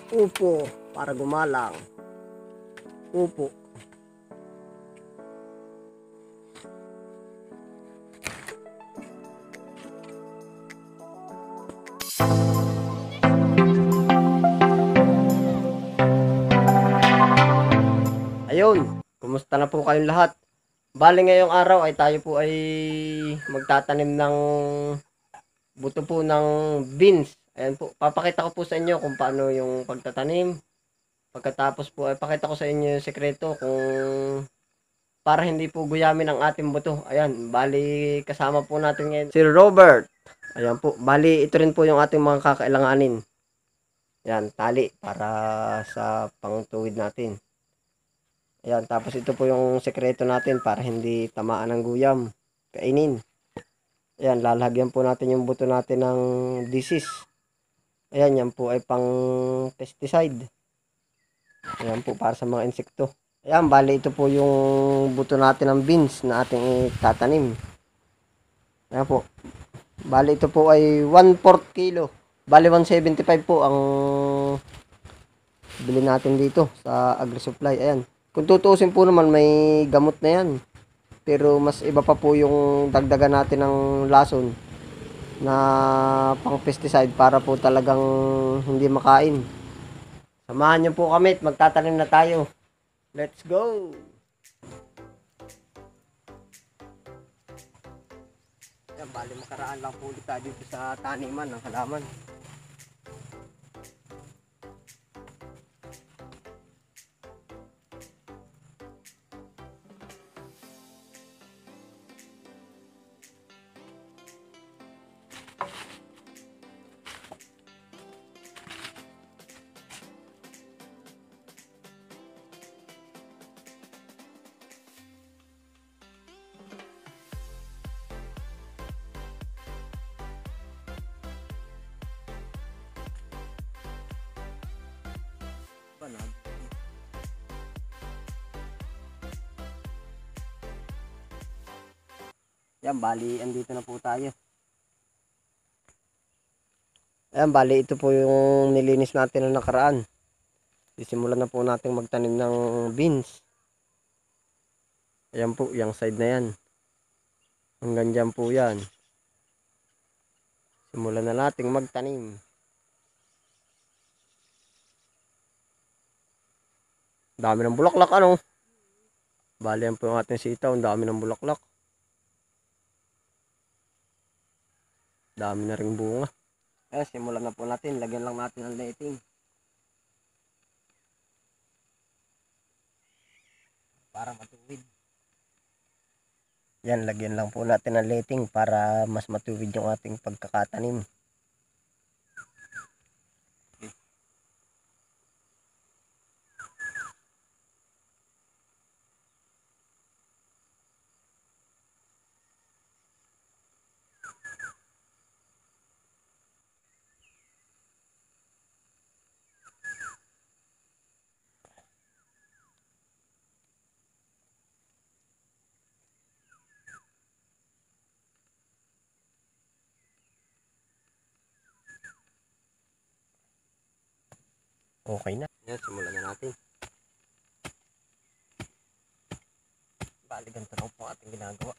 Upo para gumalang. Upo. Ayun, kumusta na po kayong lahat? Bali ngayong araw ay tayo po ay magtatanim ng buto po ng beans. Ayan po, papakita ko po sa inyo kung paano yung pagtatanim. Pagkatapos po ay pakita ko sa inyo yung sekreto kung para hindi po guyamin ang ating buto. Ayan, bali kasama po natin ngayon si Robert. Ayan po, bali ito rin po yung ating mga kakailanganin. Ayan, tali para sa pangtuwid natin. Ayan, tapos ito po yung sekreto natin para hindi tamaan ng guyam. Kainin. Ayan, lalagyan po natin yung buto natin ng disease. Ayan, yan po ay pang pesticide. Ayan po, para sa mga insekto. Ayan, bali ito po yung buto natin ng beans na ating itatanim. Ayan po. Bali ito po ay 1/4 kilo. Bali 175 po ang bili natin dito sa AgriSupply. Ayan. Kung tutuusin po naman may gamot na yan. Pero mas iba pa po yung dagdagan natin ng lason na pang pesticide para po talagang hindi makain. Samahan niyo po kami at magtatanim na tayo. Let's go! Yan, bali makaraan lang po ulit tayo dito sa taniman ng halaman. Yan, bali, andito na po tayo. Ayan, bali, ito po yung nilinis natin na nakaraan. Sisimulan na po natin magtanim ng beans. Ayan po, yung side na yan. Hanggang dyan po yan. Simulan na natin magtanim. Dami ng bulaklak, ano? Bali, yan po yung ating sitaw. Ang dami ng bulaklak. Dami na ring bunga. Ayan, simulan na po natin. Lagyan lang natin ng lighting. Para matuwid. Yan, lagyan lang po natin ng lighting para mas matuwid yung ating pagkakatanim. Okay na. Yan, simulan na natin. Bali, ganito lang po ating ginagawa.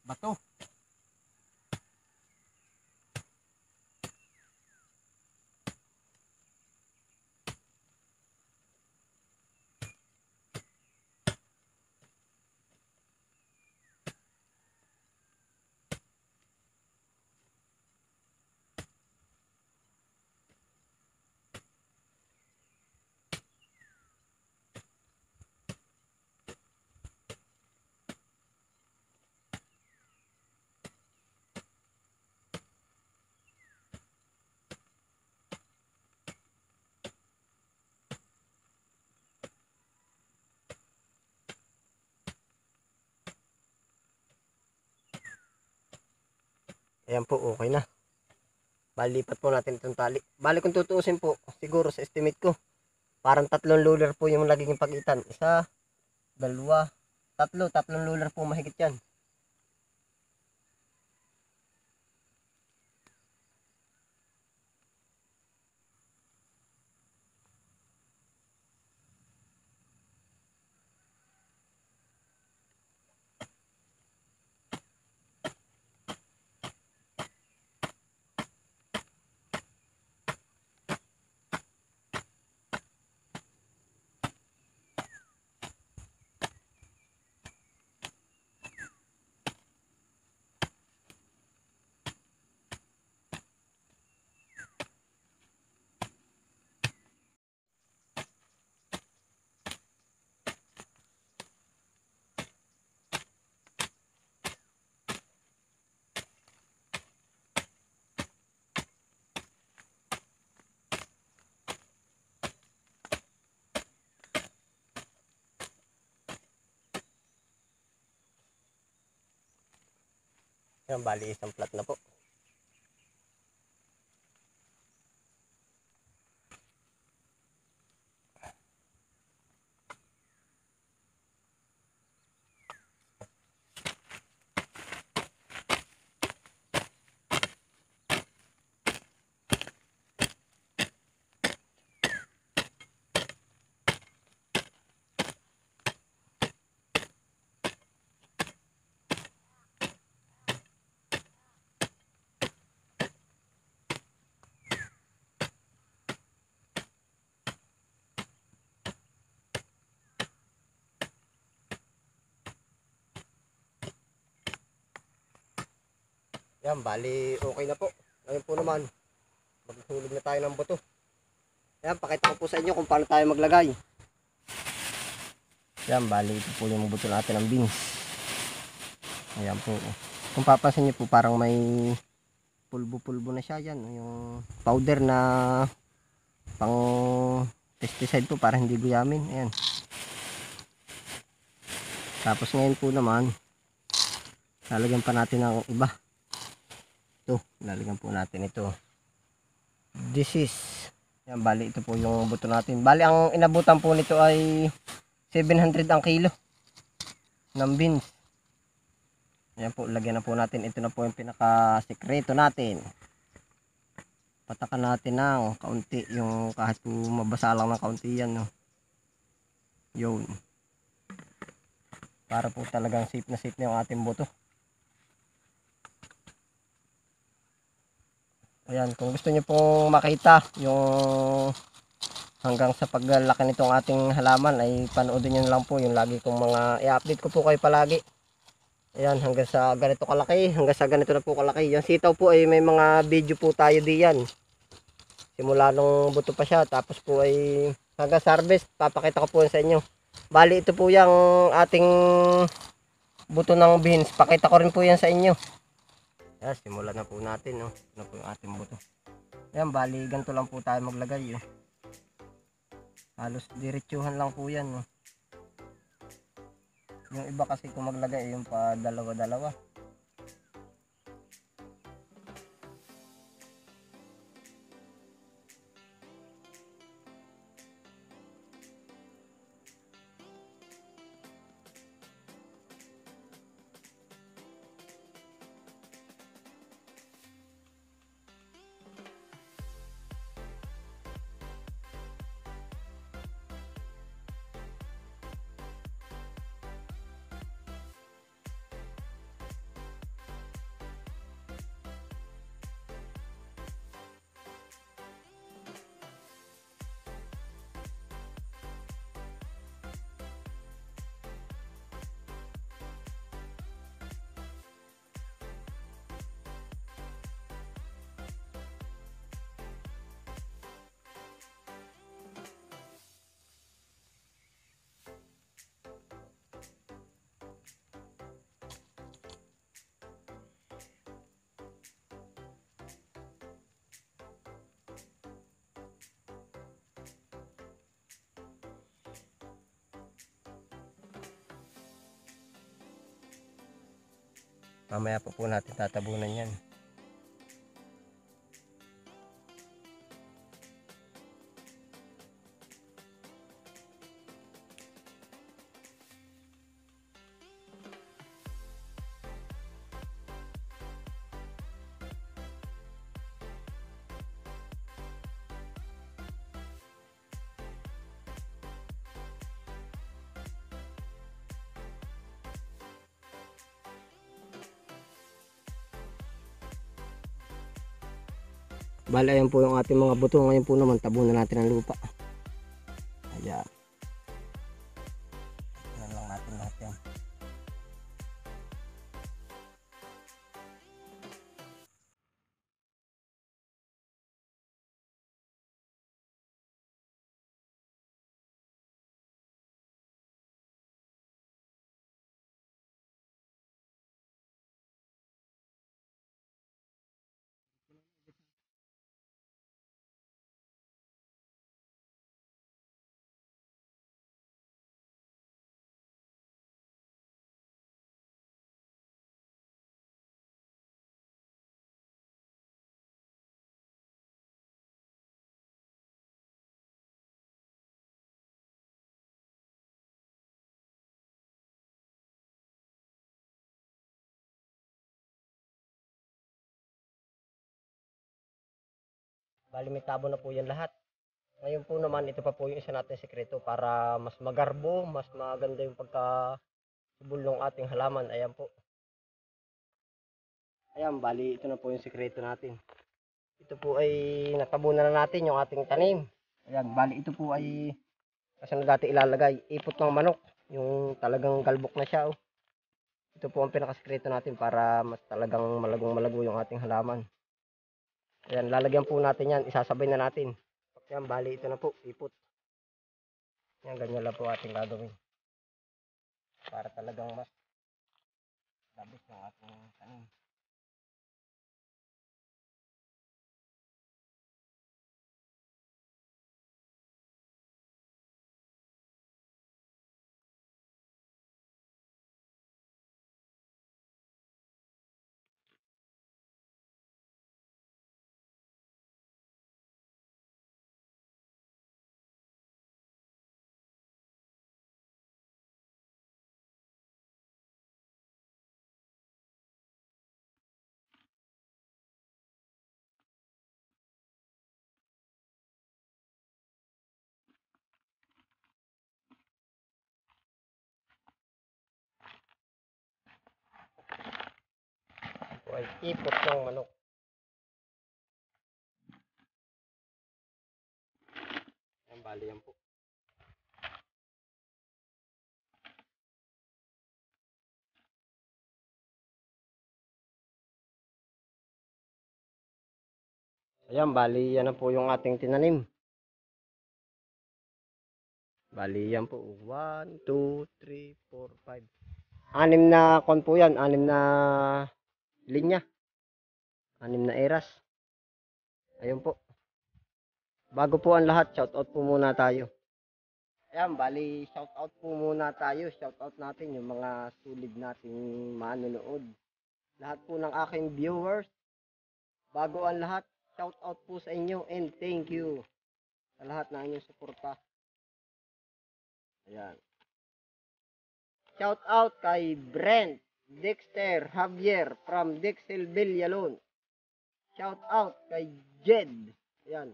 Bato. Ayan po, okay na. Balipat po natin itong tali. Bali kung tutuusin po, siguro sa estimate ko, parang 3 luller po yung nagiging pagitan. Isa, dalawa, tatlong luller po mahigit yan. Yan, bali isang flat na po. Yan, bali okay na po. Ngayon po naman, maghulog na tayo ng buto. Yan, pakita ko po sa inyo kung paano tayo maglagay. Yan, bali ito po yung buto natin ng beans. Ayan po. Kung papansin nyo po, parang may pulbo-pulbo na siya yan. Yung powder na pang pesticide po para hindi guyamin. Ayan. Tapos ngayon po naman, lalagyan pa natin ng iba. Ito, lalagyan po natin ito. This is, yan, bali ito po yung buto natin. Bali ang inabutan po nito ay 700 ang kilo ng beans. Yan po, lagyan na po natin. Ito na po yung pinaka-sekreto natin. Patakan natin ng kaunti, yung kahit po mabasa lang ng kaunti yan, no. Yun. Para po talagang safe na yung ating buto. Ayan, kung gusto niyo pong makita yung hanggang sa paglaki nitong ating halaman, ay panoodin niyo lang po yung lagi kong mga i-update ko po kayo palagi. Ayan, hanggang sa ganito kalaki, hanggang sa ganito na po kalaki. Yung sitaw po ay may mga video po tayo diyan. Simula nung buto pa siya, tapos po ay hanggang sa harvest, papakita ko po sa inyo. Bali ito po yung ating buto ng beans, pakita ko rin po yan sa inyo. Ayan, simulan na po natin, no. Ano po yung ating buto. Ayan, bali ganito lang po tayo maglagay, oh. Halos diretsuhan lang po yan, no. Yung iba kasi kung maglagay, yung pa dalawa-dalawa. Mamaya po natin tatabunan yan. Bali, ayan po yung ating mga buto. Ngayon po naman, tabunan natin ang lupa. Ayan. Ayan lang natin lahat yan. Bali, may tabo na po yan lahat. Ngayon po naman, ito pa po yung isa natin sekreto para mas magarbo, mas maganda yung pagkasibol ng ating halaman. Ayan po. Ayan, bali, ito na po yung sekreto natin. Ito po ay natabunan na natin yung ating tanim. Ayan, bali, ito po ay kasi na dati ilalagay, ipot ng manok. Yung talagang galbok na siya. Oh. Ito po ang pinakasekreto natin para mas talagang malagong malago yung ating halaman. Ayan, lalagyan po natin yan. Isasabay na natin. Ayan, bali, ito na po, ipot. Yan, ganyan lang po ating gagawin. Para talagang mas labis ng ating tanim. Ito ay ipot ng manok. Yan, bali yan po. Ayan, bali yan na po yung ating tinanim. Bali yan po. 1, 2, 3, 4, 5. 6 na kon po yan. 6 na linya. 6 na eras. Ayun po. Bago po ang lahat, shoutout po muna tayo. Ayan, bali shoutout po muna tayo. Shoutout natin yung mga sulit nating manonood. Lahat po ng aking viewers. Bago ang lahat, shoutout po sa inyo and thank you sa lahat na inyong suporta. Ayan. Shoutout kay Brent Dexter Javier from Dexel Villalon. Shoutout kay Jed. Ayan.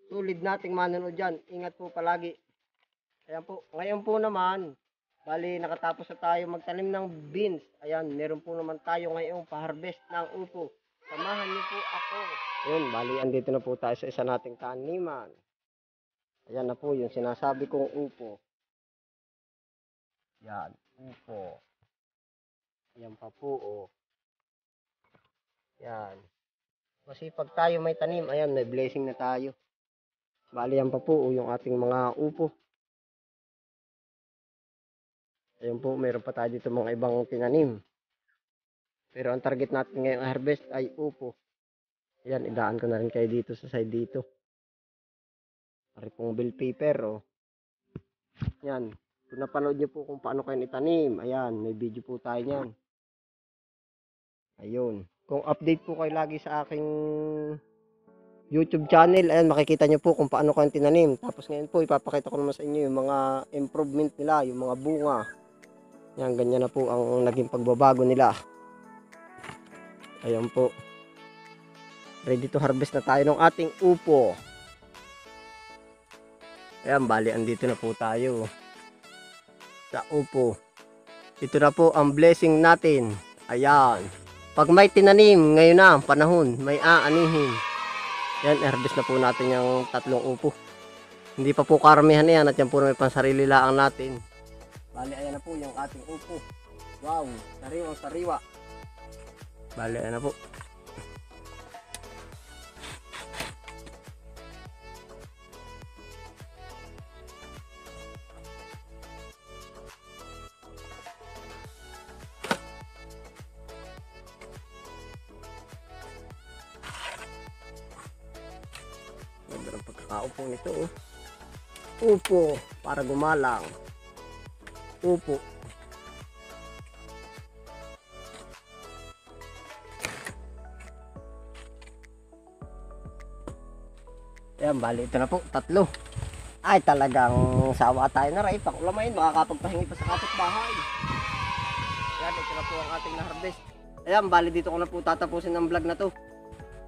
Sulit nating manonood dyan. Ingat po palagi. Ayan po. Ngayon po naman, bali nakatapos na tayo magtanim ng beans. Ayan, meron po naman tayo ngayong pa-harvest ng upo. Samahan niyo po ako. Ayan, bali andito na po tayo sa isa nating taniman. Ayan na po yung sinasabi kong upo. Yan, upo. Ayan pa po, oh. Yan. Kasi pag tayo may tanim, ayan, may blessing na tayo. Bali yan pa po, oh, yung ating mga upo. Ayan po, mayroon pa tayo dito mga ibang tinanim. Pero ang target natin ngayong harvest ay upo. Ayan, idaan ko na rin kayo dito sa side dito. Pari pong bill paper, oh. Yan. Kung napanood nyo po kung paano kayo itanim, ayan, may video po tayo niyan. Ayun. Kung update po kayo lagi sa aking YouTube channel, ayan, makikita nyo po kung paano kayo tinanim. Tapos ngayon po, ipapakita ko naman sa inyo yung mga improvement nila, yung mga bunga. Yan, ganyan na po ang naging pagbabago nila. Ayan po. Ready to harvest na tayo ng ating upo. Ayan, bali, andito na po tayo sa upo. Ito na po ang blessing natin. Ayan. Pag may tinanim, ngayon na ang panahon, may aanihin. Yan, i-harvest na po natin yung 3 upo. Hindi pa po karamihan yan at yan po may pansarili laang natin. Bali, ayan na po yung ating upo. Wow, sariwang sariwa. Bali, ayan na po. Ganda ng pagkakaupo nito, oh. Upo, para gumalang. Upo. Ayan, bali ito na po, 3. Ay, talagang sawa tayo na rin. Pakulamain, makakapagpahingi pa sa kapitbahay. Ayan, ito na po ang ating na-harvest. Ayan, bali dito ko na po tatapusin ang vlog na to.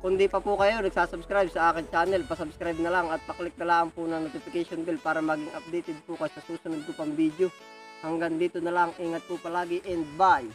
Kung di pa po kayo nagsasubscribe sa akin channel, pasubscribe na lang at paklik na lang po ng notification bell para maging updated po kayo sa susunod ko pang video. Hanggang dito na lang, ingat po palagi and bye!